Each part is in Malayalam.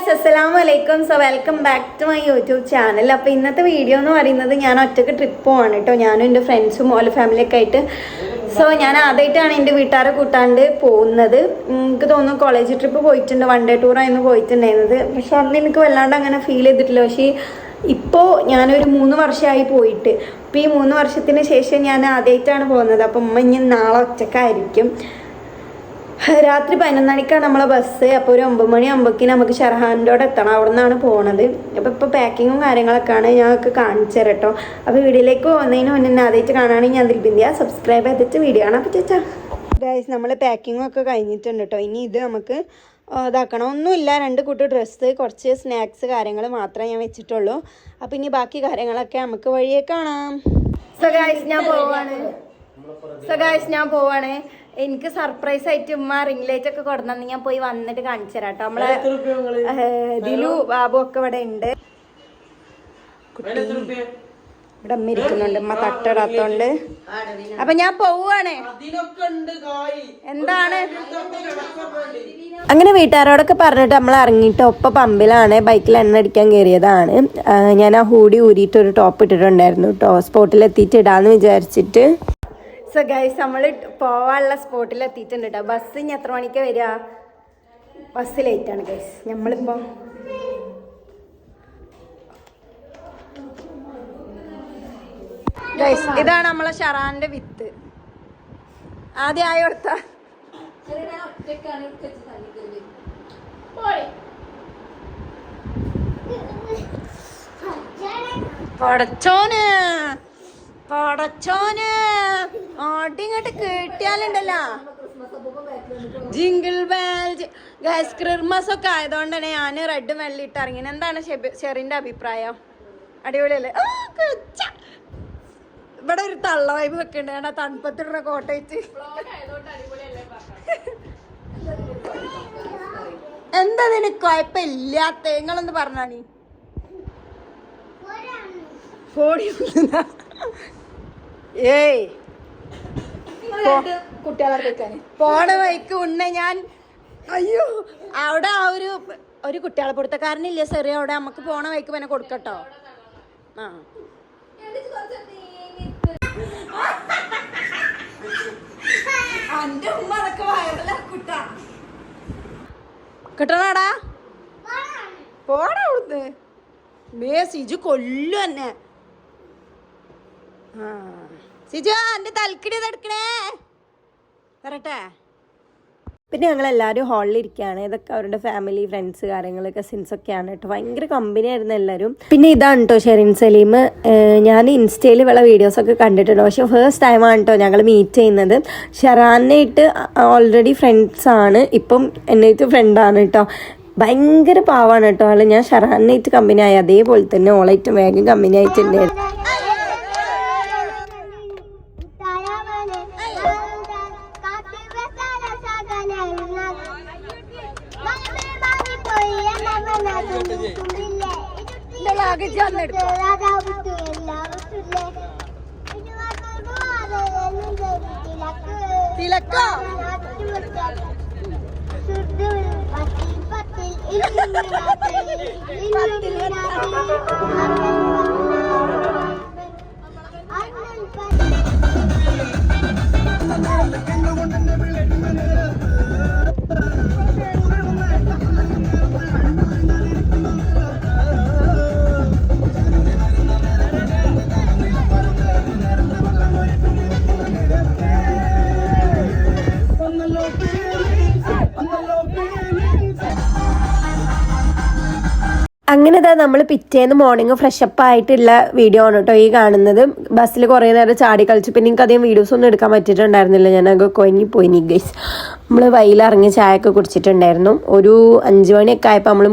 ഗൈസ് അസ്സലാമു അലൈക്കും. So welcome back to my YouTube channel. അപ്പോൾ ഇന്നത്തെ വീഡിയോ എന്ന് പറയുന്നത് ഞാൻ ഒറ്റയ്ക്ക് ട്രിപ്പ് പോവാണ് കേട്ടോ. ഞാനും എൻ്റെ ഫ്രണ്ട്സും ഓല ഫാമിലിയൊക്കെ ആയിട്ട്. സോ ഞാൻ ആദ്യമായിട്ടാണ് എൻ്റെ വീട്ടുകാരെ കൂട്ടാണ്ട് പോകുന്നത്. എനിക്ക് തോന്നുന്നു കോളേജ് ട്രിപ്പ് പോയിട്ടുണ്ട്, 1 ഡേ ടൂറായിരുന്നു പോയിട്ടുണ്ടായിരുന്നത്. പക്ഷെ അന്ന് എനിക്ക് വല്ലാണ്ട് അങ്ങനെ ഫീൽ ചെയ്തിട്ടില്ല. പക്ഷേ ഇപ്പോൾ ഞാനൊരു 3 വർഷമായി പോയിട്ട്. അപ്പോൾ ഈ 3 വർഷത്തിന് ശേഷം ഞാൻ ആദ്യമായിട്ടാണ് പോകുന്നത്. അപ്പം ഉമ്മ ഇനി നാളെ ഒറ്റക്കായിരിക്കും. രാത്രി 11 മണിക്കാണ് നമ്മളെ ബസ്. അപ്പോൾ ഒരു 9 മണിയാകുമ്പോഴേക്കും നമുക്ക് ഷർഹാനോട് എത്തണം. അവിടെ നിന്നാണ് പോണത്. അപ്പോൾ ഇപ്പോൾ പാക്കിങ്ങും കാര്യങ്ങളൊക്കെയാണ് ഞങ്ങൾക്ക് കാണിച്ചു തരാം കേട്ടോ. അപ്പോൾ വീഡിയോയിലേക്ക് പോകുന്നതിന് മുന്നേ ആദ്യമായിട്ട് കാണുകയാണെങ്കിൽ ഞാൻ ദിൽബിന്ദിയ സബ്സ്ക്രൈബ് ചെയ്തിട്ട് വീഡിയോ കാണാം. അപ്പോൾ ചേച്ചാ ഗൈസ് നമ്മൾ പാക്കിങ്ങും ഒക്കെ കഴിഞ്ഞിട്ടുണ്ട് കേട്ടോ. ഇനി ഇത് നമുക്ക് ഇതാക്കണം. ഒന്നുമില്ല, 2 കൂട്ട് ഡ്രസ്സ്, കുറച്ച് സ്നാക്സ് കാര്യങ്ങൾ മാത്രമേ ഞാൻ വെച്ചിട്ടുള്ളൂ. അപ്പോൾ ഇനി ബാക്കി കാര്യങ്ങളൊക്കെ നമുക്ക് വഴിയേ കാണാം. സോ ഗൈസ് ഞാൻ പോവാണ്. എനിക്ക് സർപ്രൈസ് ആയിട്ട് ഉമ്മ റിംഗ് ലൈറ്റ് ഒക്കെ കൊടുന്നു. ഞാൻ പോയി വന്നിട്ട് കാണിച്ചു തരാം കേട്ടോ. നമ്മളെ ദിലു ബാബു ഒക്കെ ഇവിടെ ഉണ്ട്. കുട്ടി ഇവിടെ അമ്മ ഇരിക്കുന്നുണ്ട്, ഉമ്മ തട്ടിടാത്തോണ്ട്. അപ്പൊ ഞാൻ പോവാണ്. എന്താണ് അങ്ങനെ വീട്ടുകാരോടൊക്കെ പറഞ്ഞിട്ട് നമ്മൾ ഇറങ്ങിയിട്ട് ഒപ്പം പമ്പിലാണ് ബൈക്കിൽ എണ്ണ അടിക്കാൻ കയറിയതാണ്. ഞാൻ ആ ഹൂഡി ഊരിയിട്ട് ഒരു ടോപ്പ് ഇട്ടിട്ടുണ്ടായിരുന്നു കേട്ടോ. സ്പോട്ടിൽ എത്തിയിട്ട് ഇടാന്ന് വിചാരിച്ചിട്ട്. സോ ഗൈസ് നമ്മൾ പോവാനുള്ള സ്പോട്ടിൽ എത്തിയിട്ടുണ്ട് കേട്ടോ. ബസ് ഇനി എത്ര മണിക്കാണ് വരിക? ബസ് ലേറ്റാണ് ഗൈസ്. നമ്മളിപ്പോൾ ഗൈസ് ഇതാണ് നമ്മളെ ഷറാന്റെ വിത്ത്. ആദ്യം ആയി കൊടുത്ത പടച്ചോന് ആട്ടിങ്ങോട്ട് കേട്ടിയാലുണ്ടല്ലോ ജിങ്കിൾ ബെൽ. ഗൈസ് ക്രിസ്മസ് ഒക്കെ ആയതുകൊണ്ട് തന്നെ ഞാൻ റെഡ് വെള്ള ഇട്ട് ഇറങ്ങി. എന്താണ് ഷെറിന്റെ അഭിപ്രായം? അടിപൊളിയല്ലേ? ഇവിടെ ഒരു തള്ള വൈബ് വെക്കണ്ട, തണുപ്പത്തിടുന്ന കോട്ടയച്ച്. എന്താ നിനക്ക് കുഴപ്പമില്ലാത്ത? നിങ്ങളൊന്ന് പറഞ്ഞാണി ഏയ് പോണ വഴിക്ക് ഉണ്ണ ഞാൻ. അയ്യോ അവിടെ ആ ഒരു കുട്ടികളെ പൊടുത്തക്കാരനില്ലേ സെറി, അവിടെ നമുക്ക് പോണ വഴിക്ക് പിന്നെ കൊടുക്കട്ടോ. ആ എന്റെ ഉമ്മ അതൊക്കെ വയറിലാക്കുട്ടാ. കിട്ടണാടാ പോടാ അവിടുന്ന്. സിജു കൊല്ലു തന്നെ. സിജു എന്റെ തലക്കിടി എടുക്കണേ വരട്ടെ. പിന്നെ ഞങ്ങളെല്ലാവരും ഹാളിലിരിക്കുകയാണ്. ഇതൊക്കെ അവരുടെ ഫാമിലി, ഫ്രണ്ട്സ്, കാര്യങ്ങൾ, കസിൻസ് ഒക്കെയാണ് കേട്ടോ. ഭയങ്കര കമ്പനി ആയിരുന്നു എല്ലാവരും. പിന്നെ ഇതാണ് കേട്ടോ ഷെറിൻ സലീം. ഞാൻ ഇൻസ്റ്റയിൽ ഉള്ള വീഡിയോസൊക്കെ കണ്ടിട്ടുണ്ട്, പക്ഷെ ഫസ്റ്റ് ടൈമാണ് കേട്ടോ ഞങ്ങൾ മീറ്റ് ചെയ്യുന്നത്. ഷെറാനായിട്ട് ഓൾറെഡി ഫ്രണ്ട്സാണ്, ഇപ്പം എന്നായിട്ട് ഫ്രണ്ടാണ് കേട്ടോ. ഭയങ്കര പാവാണ് കേട്ടോ ആള്. ഞാൻ ഷെറാനായിട്ട് കമ്പനി ആയി, അതേപോലെ തന്നെ ഓളായിട്ട് വേഗം കമ്പനി ആയിട്ടുണ്ടായിരുന്നു. അങ്ങനെ നമ്മൾ പിറ്റേന്ന് മോർണിംഗ് ഫ്രഷപ്പ് ആയിട്ടുള്ള വീഡിയോ ആണ് കേട്ടോ ഈ കാണുന്നത്. ബസ്സിൽ കുറേ നേരം ചാടി കളിച്ചു. പിന്നെ എനിക്ക് അധികം വീഡിയോസ് ഒന്നും എടുക്കാൻ പറ്റിയിട്ടുണ്ടായിരുന്നില്ല, ഞാനൊക്കെ കൊഞ്ഞിപ്പോയി ഗൈസ്. നമ്മൾ വയലിറങ്ങി ചായയൊക്കെ കുടിച്ചിട്ടുണ്ടായിരുന്നു. ഒരു 5 മണിയൊക്കെ ആയപ്പോൾ നമ്മൾ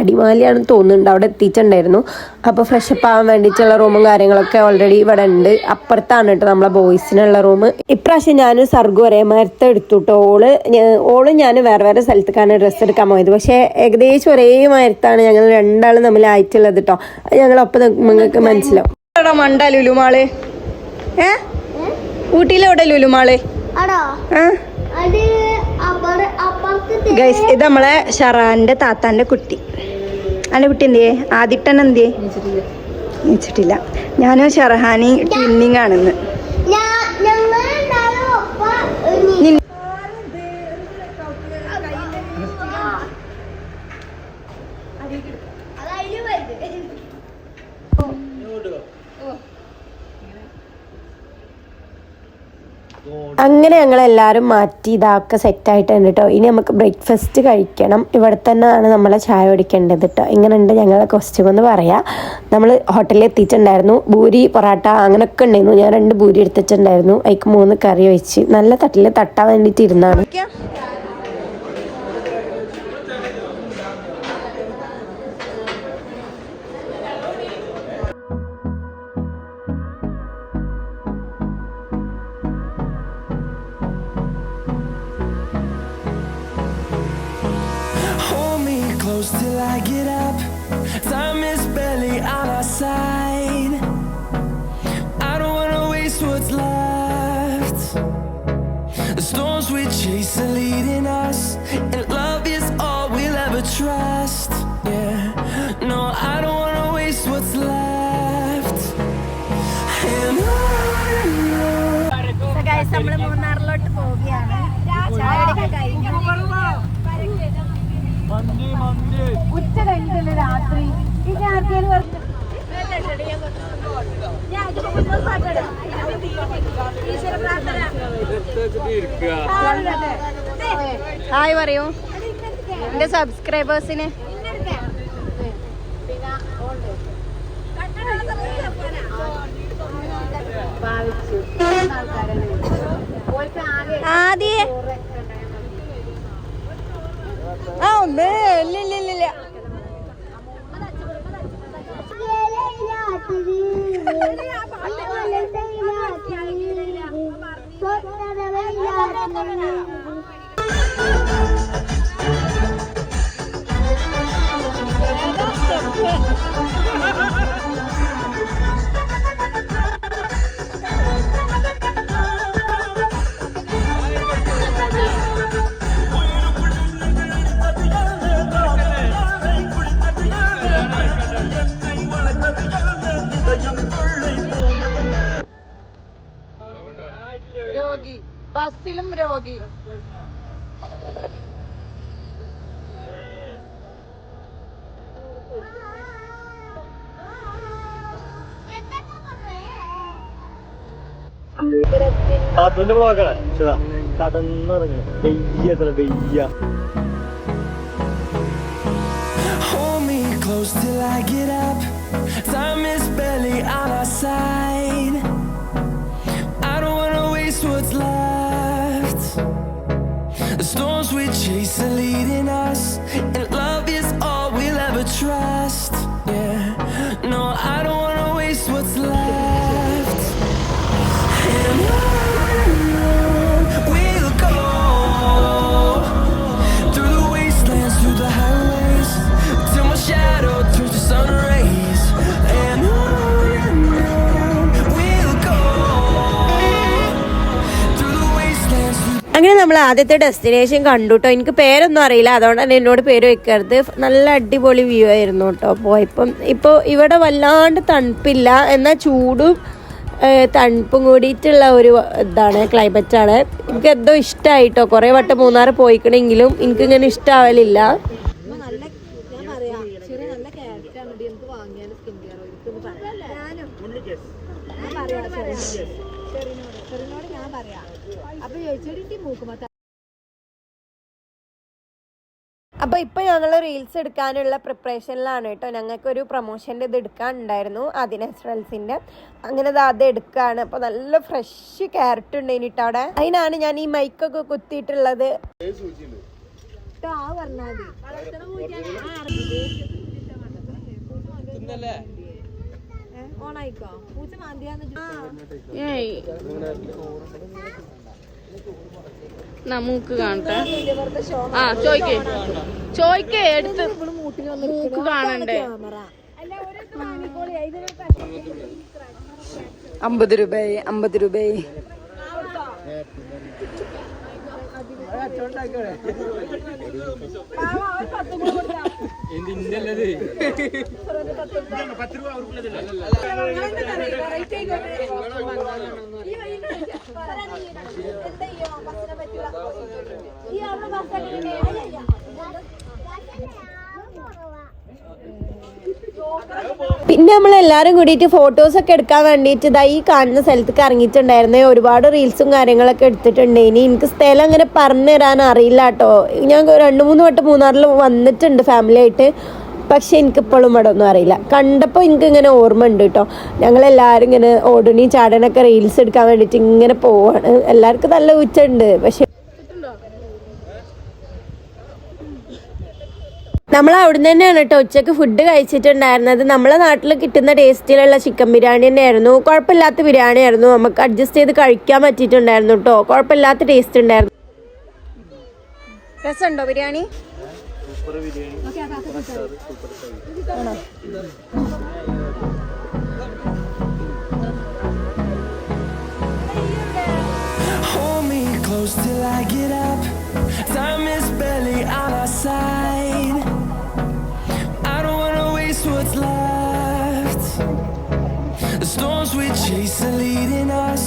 അടിമാലിയാണെന്ന് തോന്നുന്നുണ്ട്, അവിടെ എത്തിയിട്ടുണ്ടായിരുന്നു. അപ്പോൾ ഫ്രഷപ്പ് ആവാൻ വേണ്ടിയിട്ടുള്ള റൂമും കാര്യങ്ങളൊക്കെ ഓൾറെഡി ഇവിടെ ഉണ്ട്. അപ്പുറത്താണ് കേട്ടോ നമ്മളെ ബോയ്സിനുള്ള റൂം. ഇപ്രാവശ്യം ഞാൻ സർഗു ഒരേ മരത്തെ എടുത്തു കേട്ടോ. ഓള് ഞാൻ വേറെ സ്ഥലത്തേക്കാണ് ഡ്രസ്സ് എടുക്കാൻ പോയത്. പക്ഷേ ഏകദേശം ഒരേ മരത്താണ് ഞങ്ങൾ രണ്ടാളും തമ്മിലായിട്ടുള്ളത് കേട്ടോ. ഞങ്ങളൊപ്പം നിങ്ങൾക്ക് മനസ്സിലാവും. മണ്ട ലുലുമാള് ഊട്ടിയിലെവിടെ ലുലുമാള്? ഗൈസ് ഇത് നമ്മളെ ഷറാന്റെ താത്താന്റെ കുട്ടി. അന്റെ കുട്ടി എന്തിയേ? ആദിട്ടൻ എന്തിയേ? നീച്ചിട്ടില്ല. ഞാനും ഷർഹാനി ട്വിന്നിങ് ആണെന്ന്. അങ്ങനെ ഞങ്ങളെല്ലാവരും മാറ്റി ഇതൊക്കെ സെറ്റായിട്ടുണ്ട് കേട്ടോ. ഇനി നമുക്ക് ബ്രേക്ക്ഫാസ്റ്റ് കഴിക്കണം. ഇവിടെ തന്നെയാണ് നമ്മളെ ചായ കുടിക്കേണ്ടത് കേട്ടോ. ഇങ്ങനെയുണ്ട് ഞങ്ങളെ കോസ്റ്റ്യൂം എന്ന് പറയാം. നമ്മൾ ഹോട്ടലിൽ എത്തിയിട്ടുണ്ടായിരുന്നു. പൂരി പൊറാട്ട അങ്ങനെയൊക്കെ ഉണ്ടായിരുന്നു. ഞാൻ 2 പൂരി എടുത്തിട്ടുണ്ടായിരുന്നു. അതിക്ക് 3 കറി വെച്ച് നല്ല തട്ടിൽ തട്ടാൻ വേണ്ടിയിട്ട് ഇരുന്നാണ്. Till I get up, time is barely on our side. I don't wanna waste what's left. The storms we chase are leading us, and love is all we'll ever trust. Yeah, no, I don't wanna waste what's left. And So guys, നമ്മൾ മൂന്നാറിലോട്ട് പോവുകയാണ്. ചായയൊക്കെ കഴിഞ്ഞു. ഉച്ച കഴിഞ്ഞിട്ടല്ലേ രാത്രി. ഈ രാത്രിയിൽ ഹായ് പറയൂ എന്റെ സബ്സ്ക്രൈബേഴ്സിന്. ആദ്യ ഒന്ന് ഇല്ല രോഗി ബസ്സിലും രോഗി. അതിന്റെ ബ്ലോക്കാണ് കടന്നിറങ്ങി വെയ്യ. hold me close till I get up. Time is barely on our side. I don't wanna waste what's left. The storms we chase are leading us, and love is all we'll ever trust. Yeah, no, I don't wanna waste what's left. And on we'll go, through the wastelands, through the highways, till my shadow turns to sun rays. And on we'll go, through the wastelands, through. അങ്ങനെ നമ്മൾ ആദ്യത്തെ ഡെസ്റ്റിനേഷൻ കണ്ടു കേട്ടോ. എനിക്ക് പേരൊന്നും അറിയില്ല, അതുകൊണ്ട് തന്നെ എന്നോട് പേര് വെക്കരുത്. നല്ല അടിപൊളി വ്യൂ ആയിരുന്നു കേട്ടോ പോയപ്പം. ഇപ്പോൾ ഇവിടെ വല്ലാണ്ട് തണുപ്പില്ല, എന്നാൽ ചൂടും തണുപ്പും കൂടിയിട്ടുള്ള ഒരു ഇതാണ്, ക്ലൈമറ്റാണ്. എനിക്ക് എന്തോ ഇഷ്ടമായിട്ടോ. കുറേ വട്ടം മൂന്നാർ പോയിക്കണെങ്കിലും എനിക്കിങ്ങനെ ഇഷ്ടമാവലില്ല. അപ്പോൾ ഇപ്പോൾ ഞങ്ങൾ റീൽസ് എടുക്കാനുള്ള പ്രിപ്പറേഷനിലാണ് കേട്ടോ. ഞങ്ങൾക്കൊരു പ്രൊമോഷൻ്റെ ഇത് എടുക്കാനുണ്ടായിരുന്നു, അതിനാച്ചുറൽസിൻ്റെ. അങ്ങനെ അത് എടുക്കുകയാണ്. അപ്പോൾ നല്ല ഫ്രഷ് ക്യാരറ്റ് ഉണ്ട് ഇനിയിട്ട് അവിടെ. അതിനാണ് ഞാൻ ഈ മൈക്കൊക്കെ കുത്തിയിട്ടുള്ളത്. മൂക്ക് കാണട്ടെ. ആ ചോയ്ക്കേ എടുത്ത് മൂക്ക് കാണണ്ടേ. 50 രൂപ 50 രൂപ. പിന്നെ നമ്മളെല്ലാവരും കൂടിയിട്ട് ഫോട്ടോസൊക്കെ എടുക്കാൻ വേണ്ടിയിട്ട് ഇതാ ഈ കാണുന്ന സ്ഥലത്തേക്ക് ഇറങ്ങിയിട്ടുണ്ടായിരുന്നേ. ഒരുപാട് റീൽസും കാര്യങ്ങളൊക്കെ എടുത്തിട്ടുണ്ട്. ഇനി എനിക്ക് സ്ഥലം അങ്ങനെ പറഞ്ഞു തരാൻ അറിയില്ല കേട്ടോ. ഞാൻ 2-3 വട്ടം മൂന്നാറിൽ വന്നിട്ടുണ്ട് ഫാമിലി ആയിട്ട്. പക്ഷെ എനിക്കിപ്പോഴും ഇവിടെ ഒന്നും അറിയില്ല. കണ്ടപ്പോൾ എനിക്കിങ്ങനെ ഓർമ്മ ഉണ്ട് കേട്ടോ. ഞങ്ങളെല്ലാവരും ഇങ്ങനെ ഓടണി ചാടനൊക്കെ റീൽസ് എടുക്കാൻ വേണ്ടിയിട്ട് ഇങ്ങനെ പോവാണ്. എല്ലാവർക്കും നല്ല ഉച്ചുണ്ട്. പക്ഷെ നമ്മൾ അവിടുന്ന് തന്നെയാണ് കേട്ടോ ഉച്ചക്ക് ഫുഡ് കഴിച്ചിട്ടുണ്ടായിരുന്നത്. നമ്മളെ നാട്ടിൽ കിട്ടുന്ന ടേസ്റ്റിലുള്ള ചിക്കൻ ബിരിയാണി തന്നെയായിരുന്നു. കുഴപ്പമില്ലാത്ത ബിരിയാണി ആയിരുന്നു. നമുക്ക് അഡ്ജസ്റ്റ് ചെയ്ത് കഴിക്കാൻ പറ്റിയിട്ടുണ്ടായിരുന്നു കേട്ടോ. കുഴപ്പമില്ലാത്ത ടേസ്റ്റ് ഉണ്ടായിരുന്നു. രസമുണ്ടോ biryani? Hold me close till I get up. Time is barely on our side. I don't wanna waste what's left. The storms we chase are leading us,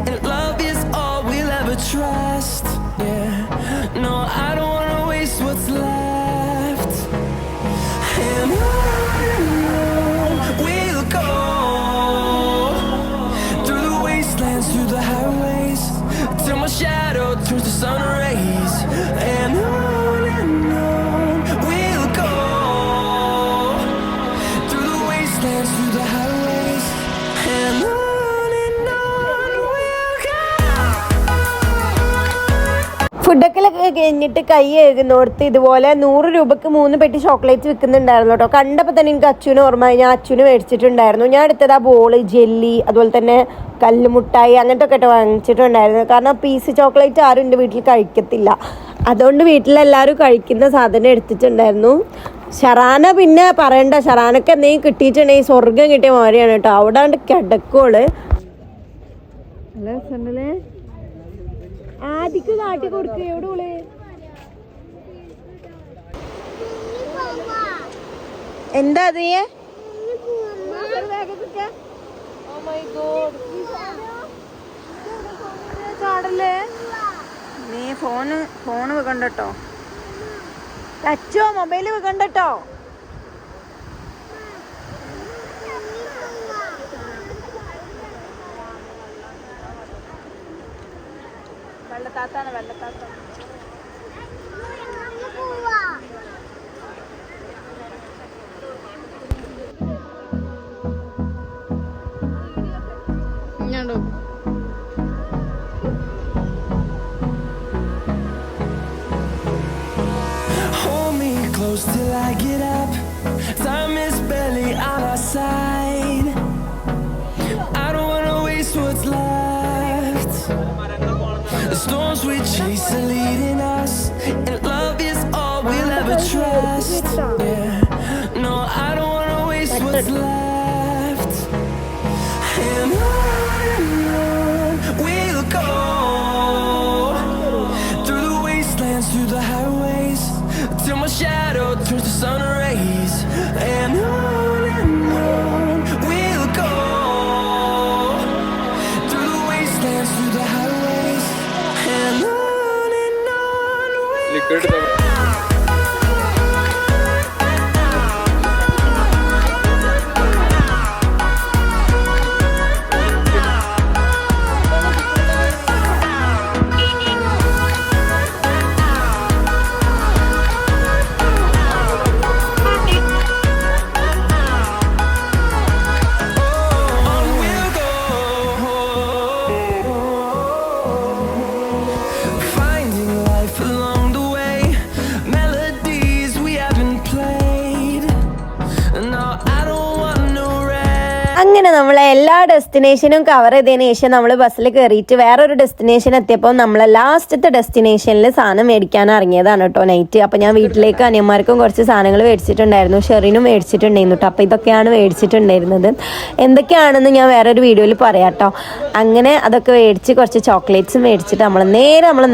and love is all we'll ever trust. Yeah, no, I don't wanna waste what's left. And on we'll go, through the wastelands, through the highways, till my shadow turns to sun rays. And on we'll go, through the wastelands, through the highways. And on we'll go. ഫുഡൊക്കെ കഴിഞ്ഞിട്ട് കൈ കഴുകുന്നോടത്ത് ഇതുപോലെ 100 രൂപക്ക് 3 പെട്ടി ചോക്ലേറ്റ് വിൽക്കുന്നുണ്ടായിരുന്നു കേട്ടോ. കണ്ടപ്പോൾ തന്നെ എനിക്ക് അച്ഛനും ഓർമ്മ. ഞാൻ അച്ഛന് മേടിച്ചിട്ടുണ്ടായിരുന്നു. ഞാൻ എടുത്തത് ആ ബോള്, ജെല്ലി, അതുപോലെ തന്നെ കല്ലുമുട്ടായി അങ്ങനത്തെ ഒക്കെ വാങ്ങിച്ചിട്ടുണ്ടായിരുന്നു. കാരണം പീസ് ചോക്ലേറ്റ് ആരും എൻ്റെ വീട്ടിൽ കഴിക്കത്തില്ല. അതുകൊണ്ട് വീട്ടിലെല്ലാവരും കഴിക്കുന്ന സാധനം എടുത്തിട്ടുണ്ടായിരുന്നു. ഷറാന പിന്നെ പറയണ്ട. ഷറാനൊക്കെ എന്തെങ്കിലും കിട്ടിയിട്ടുണ്ടെങ്കിൽ സ്വർഗം കിട്ടിയ മാതിരിയാണ് കേട്ടോ. അവിടെ കിടക്കോള്. ആദിക്ക് കാട്ടി കൊടുക്കുക. എവിടെ ഉള്ളേ? എന്താ അത്? നീ ഫോണ് വെക്കണ്ടോ? ടച്ചോ മൊബൈല് വെക്കണ്ടോ? വെള്ളത്താത്താണ് വെള്ളത്താത്ത. Hold me close till I get up. Time is barely on our side. I don't wanna waste what's left. The storms we chase are leading us, and love is all we'll ever trust. Yeah, no, I don't wanna waste what's left. And on we'll go, through the wastelands, through the highways, till my shadow turns to sun rays. And on we'll go, through the wastelands, through the highways. And on we'll go. അങ്ങനെ നമ്മളെ എല്ലാ ഡെസ്റ്റിനേഷനും കവർ ചെയ്തതിന് ശേഷം നമ്മൾ ബസ്സിൽ കയറിയിട്ട് വേറൊരു ഡെസ്റ്റിനേഷൻ എത്തിയപ്പോൾ നമ്മളെ ലാസ്റ്റത്തെ ഡെസ്റ്റിനേഷനിൽ സാധനം മേടിക്കാൻ ഇറങ്ങിയതാണ് കേട്ടോ നൈറ്റ്. അപ്പോൾ ഞാൻ വീട്ടിലേക്ക് അനിയന്മാർക്കും കുറച്ച് സാധനങ്ങൾ മേടിച്ചിട്ടുണ്ടായിരുന്നു, ഷെറിനും മേടിച്ചിട്ടുണ്ടായിരുന്നു കേട്ടോ. അപ്പോൾ ഇതൊക്കെയാണ് മേടിച്ചിട്ടുണ്ടായിരുന്നത്. എന്തൊക്കെയാണെന്ന് ഞാൻ വേറൊരു വീഡിയോയിൽ പറയാം കേട്ടോ. അങ്ങനെ അതൊക്കെ മേടിച്ച് കുറച്ച് ചോക്ലേറ്റ്സ് മേടിച്ചിട്ട് നമ്മൾ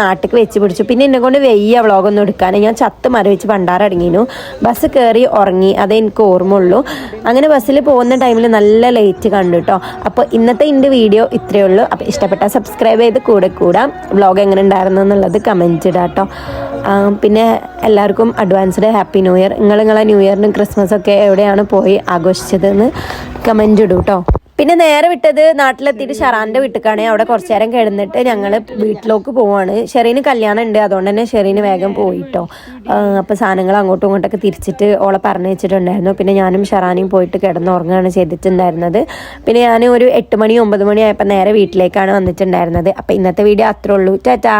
നാട്ടിലേക്ക് വെച്ച് പിടിച്ചു. പിന്നെ എന്നെ കൊണ്ട് വെയ്യ വ്ളോഗൊന്നും എടുക്കാൻ, ഞാൻ ചത്ത് മരവിച്ച് പണ്ടാറടങ്ങിയിരുന്നു. ബസ് കയറി ഉറങ്ങി, അതേ എനിക്ക് ഓർമ്മ ഉള്ളൂ. അങ്ങനെ ബസ്സിൽ പോകുന്ന ടൈമിൽ നല്ല ലൈറ്റ് കണ്ടു കേട്ടോ. അപ്പോൾ ഇന്നത്തെ എൻ്റെ വീഡിയോ ഇത്രയേ ഉള്ളൂ. അപ്പോൾ ഇഷ്ടപ്പെട്ടാൽ സബ്സ്ക്രൈബ് ചെയ്ത് കൂടാം. വ്ളോഗ് എങ്ങനെ ഉണ്ടായിരുന്നു എന്നുള്ളത് കമൻറ്റ് ഇടാം കേട്ടോ. പിന്നെ എല്ലാവർക്കും അഡ്വാൻസ്ഡ് ഹാപ്പി ന്യൂ ഇയർ. നിങ്ങളെ ന്യൂ ഇയറിനും ക്രിസ്മസൊക്കെ എവിടെയാണ് പോയി ആഘോഷിച്ചതെന്ന് കമൻറ്റ് ഇടൂ കേട്ടോ. പിന്നെ നേരെ വിട്ടത് നാട്ടിലെത്തിയിട്ട് ഷെറാൻ്റെ വീട്ടിലേക്കാണ്. അവിടെ കുറച്ച് നേരം കിടന്നിട്ട് ഞങ്ങൾ വീട്ടിലേക്ക് പോവാണ്. ഷെറീന് കല്യാണം ഉണ്ട്, അതുകൊണ്ട് തന്നെ ഷെറീന് വേഗം പോയിട്ടോ. അപ്പോൾ സാധനങ്ങൾ അങ്ങോട്ടും ഇങ്ങോട്ടൊക്കെ തിരിച്ചിട്ട് ഓളെ പറഞ്ഞു വെച്ചിട്ടുണ്ടായിരുന്നു. പിന്നെ ഞാനും ഷെറാനയും പോയിട്ട് കിടന്നുറങ്ങുകയാണ് ചെയ്തിട്ടുണ്ടായിരുന്നത്. പിന്നെ ഞാൻ ഒരു 8 മണി 9 മണി ആയപ്പോൾ നേരെ വീട്ടിലേക്കാണ് വന്നിട്ടുണ്ടായിരുന്നത്. അപ്പോൾ ഇന്നത്തെ വീഡിയോ അത്രേ ഉള്ളൂ. ടാറ്റാ.